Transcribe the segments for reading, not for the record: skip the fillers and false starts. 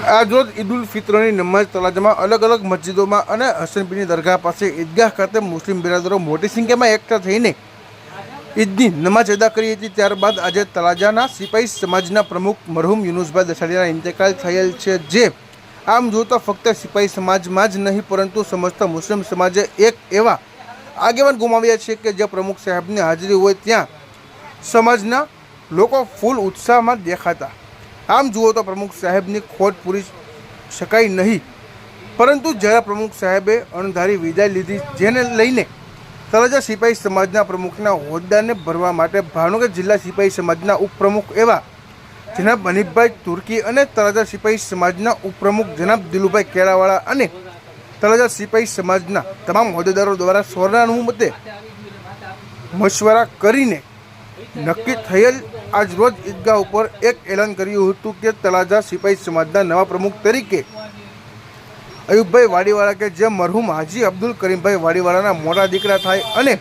આજ રોજ ઈદ ઉલ ફિત્રની નમાઝ તળાજામાં અલગ અલગ મસ્જિદોમાં અને હસનપીરની દરગાહ પાસે ઈદગાહ ખાતે મુસ્લિમ બિરાદરો મોટી સંખ્યામાં એકઠા થઈને ઈદની નમાઝ અદા કરી હતી। ત્યારબાદ આજે તળાજાના સિપાઈ સમાજના પ્રમુખ મરહુમ યુનુસભાઈ દસાડીયાના ઇંતેકાલ થયેલ છે, જે આમ જોતા ફક્ત સિપાઈ સમાજમાં જ નહીં પરંતુ સમસ્ત મુસ્લિમ સમાજે એક એવા આગેવાન ગુમાવ્યા છે કે જે પ્રમુખ સાહેબની હાજરી હોય ત્યાં સમાજના લોકો ફૂલ ઉત્સાહમાં દેખાતા। આમ જુઓ તો પ્રમુખ સાહેબની ખોટ પૂરી શકાય નહીં, પરંતુ જ્યારે પ્રમુખ સાહેબે અણધારી વિદાય લીધી, જેને લઈને તળાજા સિપાઈ સમાજના પ્રમુખના હોદ્દાને ભરવા માટે ભાવનગર જિલ્લા સિપાઈ સમાજના ઉપપ્રમુખ એવા જનાબ હનીફભાઈ તુર્કી અને તળાજા સિપાઈ સમાજના ઉપપ્રમુખ જનાબ દિલુભાઈ કેળાવાળા અને તળાજા સિપાઈ સમાજના તમામ હોદ્દેદારો દ્વારા સર્વાનુમતે મશવરા કરીને નક્કી થયેલ આજ રોજ ઈદગાહ ઉપર એક એલાન કર્યું હતું કે તળાજા સિપાઈ સમાજના નવા પ્રમુખ તરીકે અયુબભાઈ વાડીવાળા કે જે મરહુમ હાજી અબ્દુલ કરીમભાઈ વાડીવાળાના મોટા દીકરા થાય અને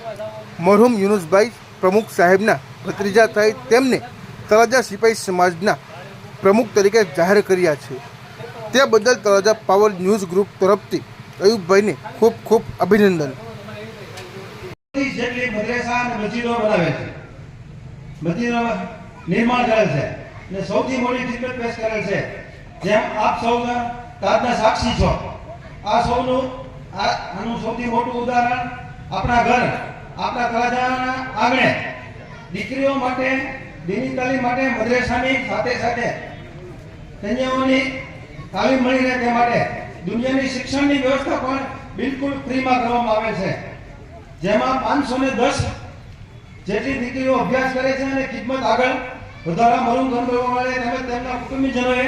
મરહુમ યુનુસભાઈ પ્રમુખ સાહેબના ભત્રીજા થાય, તેમને તળાજા સિપાઈ સમાજના પ્રમુખ તરીકે જાહેર કર્યા છે। તે બદલ તળાજા પાવર ન્યૂઝ ગ્રુપ તરફથી અયુબભાઈને ખૂબ ખૂબ અભિનંદન। મસ્જિદોમાં નિર્માણ કરેલ છે અને સૌથી મોટી ટ્રીટમેન્ટ પેશ કરેલ છે, જેમ આપ સૌ તાજના સાક્ષી છો। આ સૌનું આનું સૌથી મોટું ઉદાહરણ આપણા ઘર, આપણા તળાજાના આંગણે દીકરીઓ માટે દીની તાલીમ માટે મદ્રેસાની સાથે સાથે કન્યાઓની તાલીમ મળી રહે તે માટે દુનિયાની શિક્ષણની વ્યવસ્થા પણ બિલકુલ ફ્રીમાં કરવામાં આવે છે, જેમાં 510 જેટલી દીકરીઓ અભ્યાસ કરે છે અને ખિદમત આગળ વધારવા મરુમ ગણવાવાળે તેમજ તેમના કુટુંબીજનોએ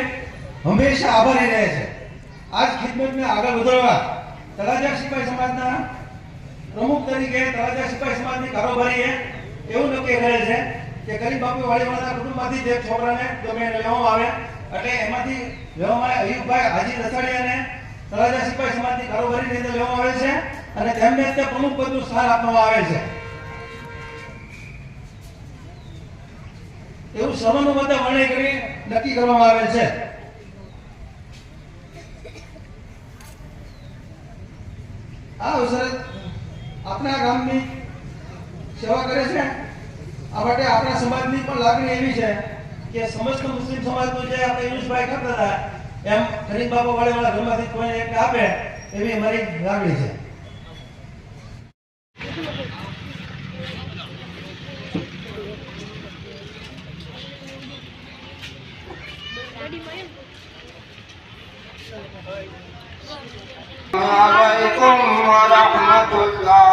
હંમેશા આભારી રહે છે। આ જ ખિદમતને આગળ વધારવા તળાજા સિપાઈ સમાજના પ્રમુખ તરીકે તળાજા સિપાઈ સમાજની કારોબારીએ એવું નક્કી કરેલ છે કે ગરીબ બાપુ વાડીવાળાના કુટુંબમાંથી જે છોકરાને ગમે લેવામાં આવે એટલે એમાંથી લેવામાં આવે અયુબભાઈ હાજી દસાડીયાને તળાજા સિપાઈ સમાજની કારોબારીની અંદર લેવામાં આવે છે અને તેમને તે પ્રમુખ પદનું સ્થાન આપવામાં આવે છે। એવું સર્વાનુમતે વર્ણન કરી નક્કી કરવામાં આવેલ છે। આ અવસરે આપણા ગામની સેવા કરે છે, આ માટે આપણા સમાજની પણ લાગણી એવી છે કે સમસ્ત મુસ્લિમ સમાજનું જે આપણે યુનુસભાઈ કરતા હતા એમ ગરીબ બાપા વાળેવાળા ઘરમાંથી કોઈને એક આપે એવી અમારી લાગણી છે। Assalamualaikum warahmatullah.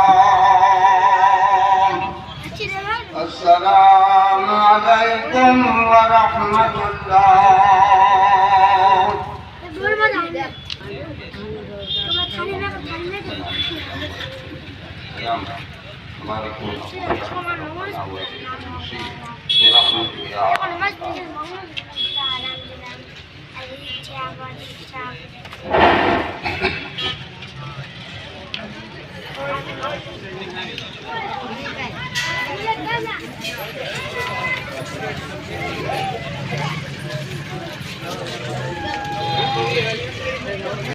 Assalamualaikum warahmatullah.